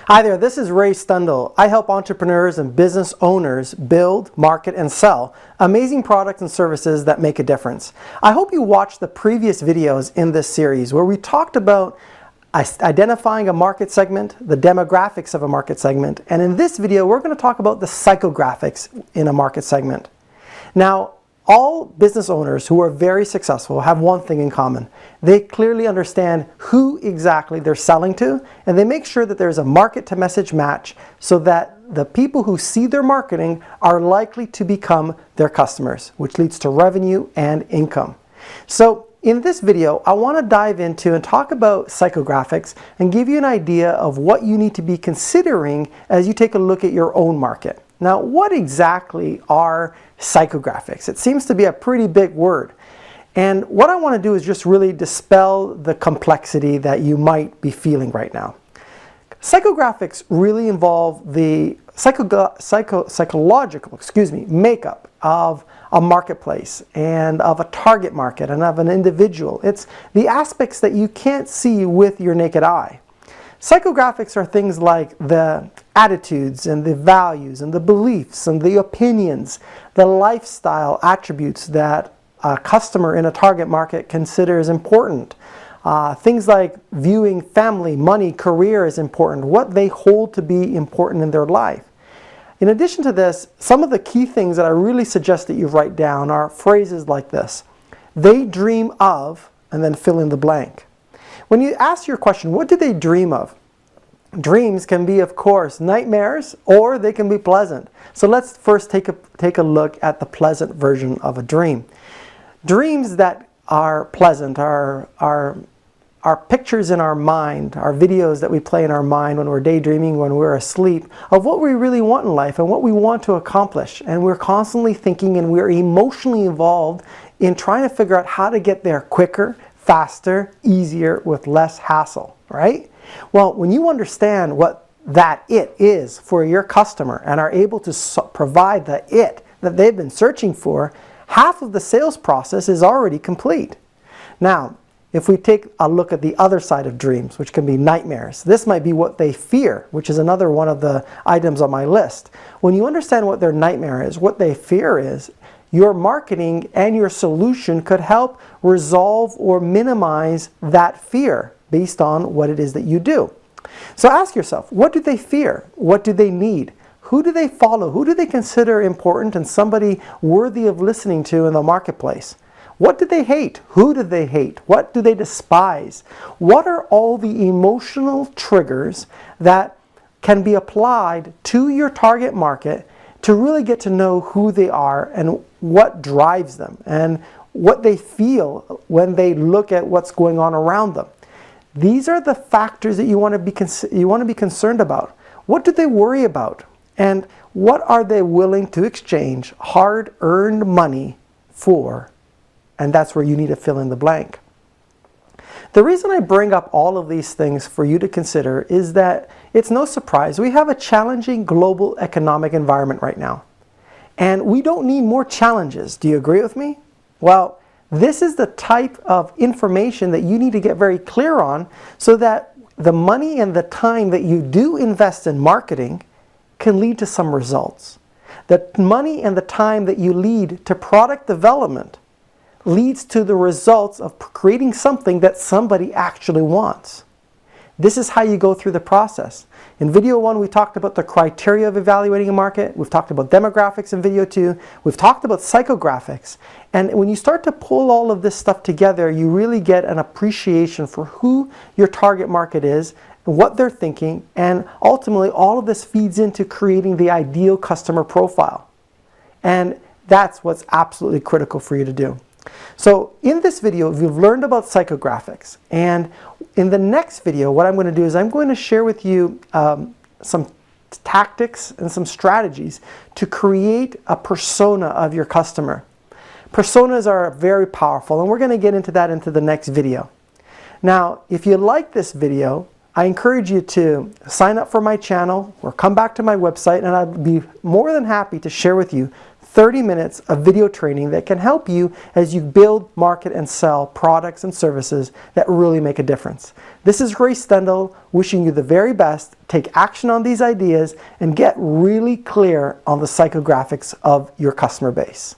Hi there, this is Ray Stendall. I help entrepreneurs and business owners build, market, and sell amazing products and services that make a difference. I hope you watched the previous videos in this series where we talked about identifying a market segment, the demographics of a market segment, and in this video we're going to talk about the psychographics in a market segment. Now, all business owners who are very successful have one thing in common. They clearly understand who exactly they're selling to, and they make sure that there's a market to message match so that the people who see their marketing are likely to become their customers, which leads to revenue and income. So in this video, I want to dive into and talk about psychographics and give you an idea of what you need to be considering as you take a look at your own market. Now, what exactly are psychographics? It seems to be a pretty big word. And what I want to do is just really dispel the complexity that you might be feeling right now. Psychographics really involve the psychological makeup of a marketplace and of a target market and of an individual. It's the aspects that you can't see with your naked eye. Psychographics are things like the attitudes and the values and the beliefs and the opinions, the lifestyle attributes that a customer in a target market considers important. Things like viewing family, money, career as important, what they hold to be important in their life. In addition to this, some of the key things that I really suggest that you write down are phrases like this. They dream of, and then fill in the blank. When you ask your question, what do they dream of? Dreams can be, of course, nightmares, or they can be pleasant. So let's first take a look at the pleasant version of a dream. Dreams that are pleasant are pictures in our mind, our videos that we play in our mind when we're daydreaming, when we're asleep, of what we really want in life and what we want to accomplish. And we're constantly thinking and we're emotionally involved in trying to figure out how to get there quicker, faster, easier, with less hassle, right? Well, when you understand what that it is for your customer and are able to provide the it that they've been searching for, half of the sales process is already complete. Now, if we take a look at the other side of dreams, which can be nightmares, this might be what they fear, which is another one of the items on my list. When you understand what their nightmare is, what they fear is, your marketing and your solution could help resolve or minimize that fear based on what it is that you do. So ask yourself, what do they fear? What do they need? Who do they follow? Who do they consider important and somebody worthy of listening to in the marketplace? What do they hate? Who do they hate? What do they despise? What are all the emotional triggers that can be applied to your target market to really get to know who they are and what drives them and what they feel when they look at what's going on around them? These are the factors that you want to be concerned about. What do they worry about? And what are they willing to exchange hard-earned money for? And that's where you need to fill in the blank. The reason I bring up all of these things for you to consider is that it's no surprise we have a challenging global economic environment right now. And we don't need more challenges. Do you agree with me? Well, this is the type of information that you need to get very clear on so that the money and the time that you do invest in marketing can lead to some results. The money and the time that you lead to product development leads to the results of creating something that somebody actually wants. This is how you go through the process. In video 1, we talked about the criteria of evaluating a market. We've talked about demographics in video 2. We've talked about psychographics. And when you start to pull all of this stuff together, you really get an appreciation for who your target market is, what they're thinking, and ultimately all of this feeds into creating the ideal customer profile. And that's what's absolutely critical for you to do. So in this video, we've learned about psychographics, and in the next video, what I'm going to do is I'm going to share with you some tactics and some strategies to create a persona of your customer. Personas are very powerful, and we're going to get into that into the next video. Now, if you like this video, I encourage you to sign up for my channel or come back to my website, and I'd be more than happy to share with you 30 minutes of video training that can help you as you build, market, and sell products and services that really make a difference. This is Ray Stendall wishing you the very best. Take action on these ideas and get really clear on the psychographics of your customer base.